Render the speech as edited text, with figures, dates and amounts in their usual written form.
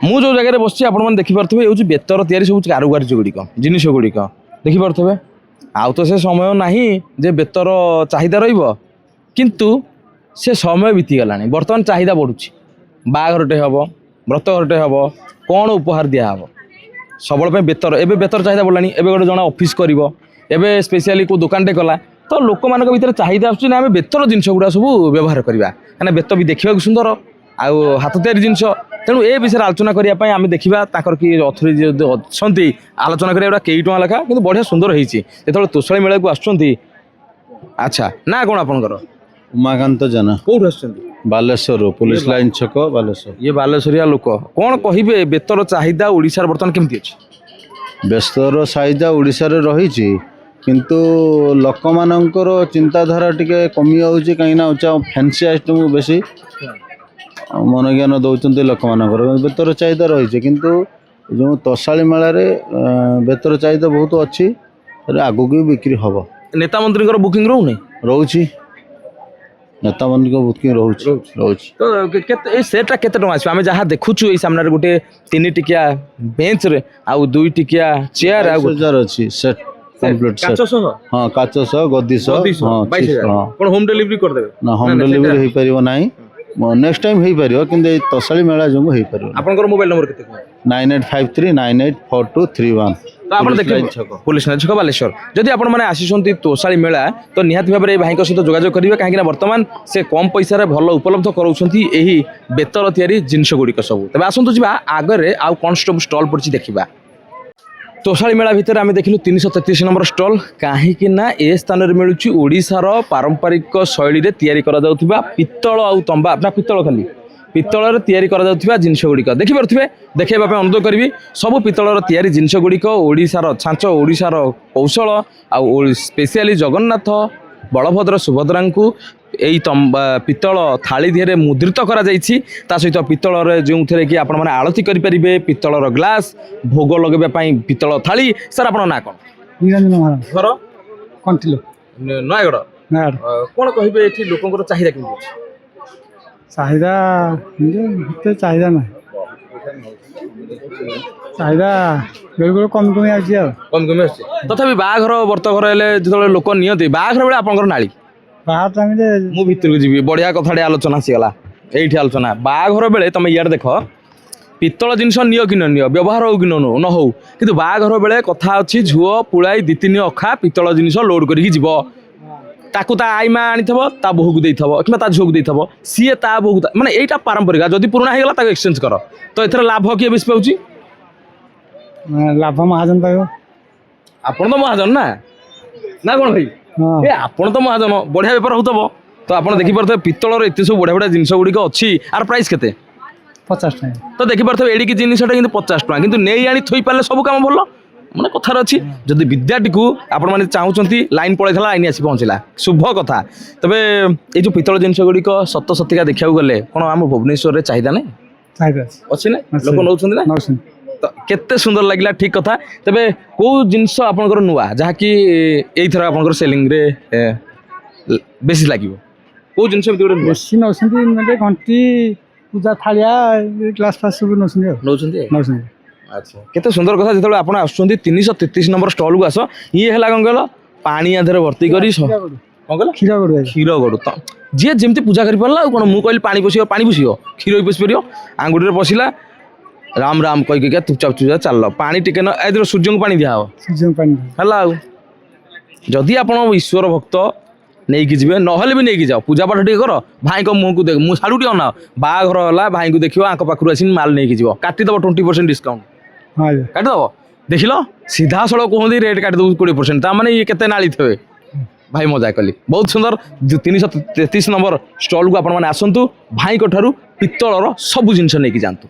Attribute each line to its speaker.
Speaker 1: ମୁଁ ଯେଉଁ ଜାଗାରେ ବସିଛି ଆପଣମାନେ ଦେଖିପାରୁଥିବେ ହେଉଛି ବେତର ତିଆରି ସବୁ କାରୁକାର୍ଯ୍ୟ ଗୁଡ଼ିକ ଜିନିଷ ଗୁଡ଼ିକ ଦେଖିପାରୁଥିବେ। ଆଉ ତ ସେ ସମୟ ନାହିଁ ଯେ ବେତର ଚାହିଦା ରହିବ, କିନ୍ତୁ ସେ ସମୟ ବିତିଗଲାଣି। ବର୍ତ୍ତମାନ ଚାହିଦା ବଢ଼ୁଛି। ବାହାଘରଟେ ହେବ, ବ୍ରତଘରଟେ ହେବ, କ'ଣ ଉପହାର ଦିଆହେବ, ସବୁବେଳେ ପାଇଁ ବେତର। ଏବେ ବେତର ଚାହିଦା ବଢ଼ିଲାଣି। ଏବେ ଗୋଟେ ଜଣେ ଅଫିସ୍ କରିବ, ଏବେ ସ୍ପେଶିଆଲି କେଉଁ ଦୋକାନଟେ କଲା, ତ ଲୋକମାନଙ୍କ ଭିତରେ ଚାହିଦା ଆସୁଛି ନା ଆମେ ବେତର ଜିନିଷ ଗୁଡ଼ା ସବୁ ବ୍ୟବହାର କରିବା, କାହିଁକିନା ବେତ ବି ଦେଖିବାକୁ ସୁନ୍ଦର ଆଉ ହାତ ତିଆରି ଜିନିଷ। ତେଣୁ ଏ ବିଷୟରେ ଆଲୋଚନା କରିବା ପାଇଁ ଆମେ ଦେଖିବା ତାଙ୍କର କି ଅଥରିଟି ଯଦି ଅଛନ୍ତି ଆଲୋଚନା କରିବା ଏଗୁଡ଼ା କେଇ ଟଙ୍କା ଲେଖା, କିନ୍ତୁ ବଢ଼ିଆ ସୁନ୍ଦର ହେଇଛି। ଯେତେବେଳେ ତୋଷାଳୀ ମେଳାକୁ ଆସୁଛନ୍ତି, ଆଚ୍ଛା ନା କ'ଣ ଆପଣଙ୍କର?
Speaker 2: ଉମାକାନ୍ତ ଜେନା,
Speaker 1: କେଉଁଠୁ ଆସୁଛନ୍ତି?
Speaker 2: ବାଲେଶ୍ୱରରୁ, ପୁଲିସ ଲାଇନ ଛକ, ବାଲେଶ୍ୱର।
Speaker 1: ଇଏ ବାଲେଶ୍ୱରିଆ ଲୋକ। କ'ଣ କହିବେ ବେତର ଚାହିଦା ଓଡ଼ିଶାରେ ବର୍ତ୍ତମାନ କେମିତି ଅଛି?
Speaker 2: ବ୍ୟସ୍ତର ଚାହିଦା ଓଡ଼ିଶାରେ ରହିଛି, କିନ୍ତୁ ଲୋକମାନଙ୍କର ଚିନ୍ତାଧାରା ଟିକେ କମିଯାଉଛି। କାହିଁକିନା ଫ୍ୟାନ୍ସି ଆଇଟମ୍ ବେଶୀ ମନୋଜ୍ଞାନ ଦେଉଛନ୍ତି ଲୋକମାନଙ୍କର। ବେତର ଚାହିଦା ରହିଛି, କିନ୍ତୁ ଯେଉଁ ତୋଷାଳୀ ମେଳାରେ ବେତର ଚାହିଦା ବହୁତ ଅଛି, ଆଗକୁ ବି ବିକ୍ରି ହେବ।
Speaker 1: ନେତା ମନ୍ତ୍ରୀଙ୍କର ବୁକିଂ ରହୁନି?
Speaker 2: ରହୁଛି, ନେତାମାନଙ୍କ ବୁକିଂ ରହୁଛି।
Speaker 1: ତ କେତେ ଏଇ ସେଟ୍ଟା କେତେ ଟଙ୍କା ଆସିବ? ଆମେ ଯାହା ଦେଖୁଛୁ ଏଇ ସାମ୍ନାରେ ଗୋଟେ 3 ଟିକିଆ ବେଞ୍ଚରେ ଆଉ 2 ଟିକିଆ ଚେୟାର ଆଉ
Speaker 2: 22,000 ଅଛି ସେଟ୍ କମ୍ପ୍ଲିଟ୍ ସେଟ୍। ହଁ, କାଚ ସହ ଗଦି ସହ। ହଁ,
Speaker 1: 22,000। କ'ଣ ହୋମ୍ ଡେଲିଭରି କରିଦେବେ?
Speaker 2: ନା, ହୋମ୍ ଡେଲିଭରି ହେଇପାରିବ ନାହିଁ। ନେକ୍ସଟ ଟାଇମ୍ ହେଇପାରିବ, କିନ୍ତୁ ଏଇ ତୋଷାଳୀ ମେଳା ଯୋଗୁଁ ହେଇପାରିବ।
Speaker 1: ଆପଣଙ୍କର ମୋବାଇଲ ନମ୍ବର କେତେ?
Speaker 2: 9853984231।
Speaker 1: ତ ଆପଣ ଦେଖିବେ ପୁଲିସ ଲାଇନ ଛକ ବାଲେଶ୍ୱର। ଯଦି ଆପଣମାନେ ଆସିଛନ୍ତି ତୋଷାଳୀ ମେଳା, ତ ନିହାତି ଭାବରେ ଏ ଭାଇଙ୍କ ସହିତ ଯୋଗାଯୋଗ କରିବେ, କାହିଁକିନା ବର୍ତ୍ତମାନ ସେ କମ୍ ପଇସାରେ ଭଲ ଉପଲବ୍ଧ କରାଉଛନ୍ତି ଏହି ବେତର ତିଆରି ଜିନିଷ ଗୁଡ଼ିକ ସବୁ। ତେବେ ଆସନ୍ତୁ ଯିବା ଆଗରେ ଆଉ କ'ଣ ସବୁ ଷ୍ଟଲ୍ ପଡ଼ିଛି ଦେଖିବା। ତୋଷାଳୀ ମେଳା ଭିତରେ ଆମେ ଦେଖିଲୁ 333 ନମ୍ବର ଷ୍ଟଲ୍। କାହିଁକି ନା ଏ ସ୍ଥାନରେ ମିଳୁଛି ଓଡ଼ିଶାର ପାରମ୍ପରିକ ଶୈଳୀରେ ତିଆରି କରାଯାଉଥିବା ପିତ୍ତଳ ଆଉ ତମ୍ବା, ନା ପିତ୍ତଳ ଖାଲି ପିତ୍ତଳରେ ତିଆରି କରାଯାଉଥିବା ଜିନିଷ ଗୁଡ଼ିକ ଦେଖିପାରୁଥିବେ। ଦେଖାଇବା ପାଇଁ ଅନୁରୋଧ କରିବି। ସବୁ ପିତ୍ତଳର ତିଆରି ଜିନିଷ ଗୁଡ଼ିକ, ଓଡ଼ିଶାର ଛାଞ୍ଚ, ଓଡ଼ିଶାର କୌଶଳ ଆଉ ସ୍ପେଶିଆଲି ଜଗନ୍ନାଥ, ବଳଭଦ୍ର, ସୁଭଦ୍ରାଙ୍କୁ ଏଇ ପିତ୍ତଳ ଥାଳି ଦିହରେ ମୁଦ୍ରିତ କରାଯାଇଛି। ତା ସହିତ ପିତ୍ତଳରେ ଯେଉଁଥିରେ କି ଆପଣମାନେ ଆଳତି କରିପାରିବେ, ପିତ୍ତଳର ଗ୍ଲାସ୍, ଭୋଗ ଲଗାଇବା ପାଇଁ ପିତ୍ତଳ ଥାଳି। ସାର୍ ଆପଣଙ୍କ ନାଁ କ'ଣ?
Speaker 3: ନିରଞ୍ଜନ ମହାରାଜ,
Speaker 1: ଘର
Speaker 3: କଣ୍ଟିଲ,
Speaker 1: ନୟାଗଡ଼।
Speaker 3: ନୟାଗଡ଼।
Speaker 1: କ'ଣ କହିବେ ଏଠି ଲୋକଙ୍କର ଚାହିଦା କେମିତି ଅଛି?
Speaker 3: ଚାହିଦା ଏତେ ଚାହିଦା ନାହିଁ, ଚାହିଦା ବେଳେବେଳେ କମି କମି ଆସୁଛି ଆଉ।
Speaker 1: କମି କମି ଆସୁଛି। ତଥାପି ବାହାଘର ବ୍ରତଘର ହେଲେ ଯେତେବେଳେ ଲୋକ ନିଅନ୍ତି, ବାହାଘର ବେଳେ ଆପଣଙ୍କର ନାଳି?
Speaker 3: ବାହାର ଟାଇମ୍ରେ
Speaker 1: ମୁଁ ଭିତରକୁ ଯିବି। ବଢ଼ିଆ କଥାଟେ ଆଲୋଚନା ଆସିଗଲା ଏଇଠି ଆଲୋଚନା। ବାହାଘର ବେଳେ ତମେ ଇଆଡ଼େ ଦେଖ, ପିତ୍ତଳ ଜିନିଷ ନିଅ କି ନ ନିଅ, ବ୍ୟବହାର ହଉ କି ନ ହଉ, କିନ୍ତୁ ବାହାଘର ବେଳେ କଥା ଅଛି ଝୁଅ ପୁଳାଇ 2-3 ଅଖା ପିତ୍ତଳ ଜିନିଷ ଲୋଡ୍ କରିକି ଯିବ। ତାକୁ ତା ଆଈ ମା ଆଣିଥିବ, ତା ବୋହୂକୁ ଦେଇଥିବ କିମ୍ବା ତା ଝିଅକୁ ଦେଇଥିବ, ସିଏ ତା ବୋହୂକୁ, ମାନେ ଏଇଟା ପାରମ୍ପରିକ। ଯଦି ପୁରୁଣା ହେଇଗଲା ତାକୁ ଏକ୍ସଚେଞ୍ଜ କର। ତ ଏଥିରେ ଲାଭ କିଏ ବେଶୀ ପାଉଛି?
Speaker 3: ଲାଭ ମହାଜନ ପାଇବ।
Speaker 1: ଆପଣ ତ ମହାଜନ ନା, ନା କ'ଣ ଭାଇ? ଏ ଆପଣ ତ ମହାଜନ, ବଢ଼ିଆ ବେପାର ହେଉଥିବ। ତ ଆପଣ ଦେଖିପାରୁଥିବେ ପିତ୍ତଳର ଏତେ ସବୁ ବଢ଼ିଆ ବଢ଼ିଆ ଜିନିଷ ଗୁଡ଼ିକ ଅଛି। ଆର ପ୍ରାଇସ୍ କେତେ?
Speaker 3: 50 ଟଙ୍କା।
Speaker 1: ତ ଦେଖିପାରୁଥିବେ ଏଡ଼ିକି ଜିନିଷଟା କିନ୍ତୁ 50 ଟଙ୍କା, କିନ୍ତୁ ନେଇ ଆଣି ଥୋଇପାରିଲେ ସବୁ କାମ ଭଲ। ମାନେ କଥାର ଅଛି, ଯଦି ବିଦ୍ୟାଟିକୁ ଆପଣମାନେ ଚାହୁଁଛନ୍ତି, ଲାଇନ୍ ପଳେଇଥିଲା, ଲାଇନ୍ ଆସି ପହଞ୍ଚିଲା, ଶୁଭ କଥା। ତେବେ ଏଇ ଯେଉଁ ପିତ୍ତଳ ଜିନିଷ ଗୁଡ଼ିକ ସତ ସତିକା ଦେଖିବାକୁ ଗଲେ କ'ଣ ଆମ ଭୁବନେଶ୍ୱରରେ ଚାହିଦା ନାହିଁ?
Speaker 3: ଚାହିଦା
Speaker 1: ଅଛି ନା? ଲୋକ ନେଉଛନ୍ତି ନା? ତ କେତେ ସୁନ୍ଦର ଲାଗିଲା, ଠିକ୍ କଥା। ତେବେ କେଉଁ ଜିନିଷ ଆପଣଙ୍କର ନୂଆ ଯାହାକି ଏଇଥର ଆପଣଙ୍କର ସେଲିଂରେ ବେଶୀ ଲାଗିବ? କେଉଁ ଜିନିଷ ଏମିତି ଗୋଟେ
Speaker 3: ବେଶୀ ନେଉଛନ୍ତି ଘଣ୍ଟି, ପୂଜା ଥାଳିଆ, ଗ୍ଲାସ୍ ଫ୍ଲାସ୍ ସବୁ ନେଉଛନ୍ତି ଆଉ।
Speaker 1: ନେଉଛନ୍ତି? ଆଚ୍ଛା, କେତେ ସୁନ୍ଦର କଥା। ଯେତେବେଳେ ଆପଣ ଆସୁଛନ୍ତି 333 ନମ୍ବର ଷ୍ଟଲ୍କୁ ଆସ। ଇଏ ହେଲା କ'ଣ କହିଲ, ପାଣି ଆଧରେ ଭର୍ତ୍ତି କରି କ'ଣ କହିଲ, କ୍ଷୀର ଗଡ଼ୁ। ତ ଯିଏ ଯେମିତି ପୂଜା କରିପାରିଲା ଆଉ କ'ଣ। ମୁଁ କହିଲି ପାଣି ପଶିବ, ପାଣି ପଶିବ, କ୍ଷୀର ବି ପଶି ପାରିବ। ଆଙ୍ଗୁଠିରେ ପଶିଲା, ରାମ ରାମ କହିକି ଚୁପଚାପ ଚାଲ। ପାଣି ଟିକେ ଏଥିରେ ସୂର୍ଯ୍ୟଙ୍କୁ ପାଣି ଦିଆହେବ, ହେଲା। ଆଉ ଯଦି ଆପଣ ଈଶ୍ୱର ଭକ୍ତ ନେଇକି ଯିବେ, ନହେଲେ ବି ନେଇକି ଯାଅ, ପୂଜା ପାଠ ଟିକେ କର, ଭାଇଙ୍କ ମୁହଁକୁ ଦେଖ। ମୁଁ ସାଡ଼ୁ ଟିକେ ଅନାଅ, ବାହାଘର ହେଲା ଭାଇଙ୍କୁ ଦେଖିବ, ଆଙ୍କ ପାଖରୁ ଆସିକି ମାଲ ନେଇକି ଯିବ, କାଟିଦେବ 20% ଡିସ୍କାଉଣ୍ଟ କାଟିଦେବ। ଦେଖିଲ, ସିଧାସଳଖ କୁହନ୍ତି ରେଟ୍ କାଟିଦେବୁ 20%। ତାମାନେ ଇଏ କେତେ ନାଳି ଥିବେ। ଭାଇ ମଜା କଲି, ବହୁତ ସୁନ୍ଦର। 333 ନମ୍ବର ଷ୍ଟଲ୍କୁ ଆପଣମାନେ ଆସନ୍ତୁ, ଭାଇଙ୍କ ଠାରୁ ପିତ୍ତଳର ସବୁ ଜିନିଷ ନେଇକି ଯାଆନ୍ତୁ।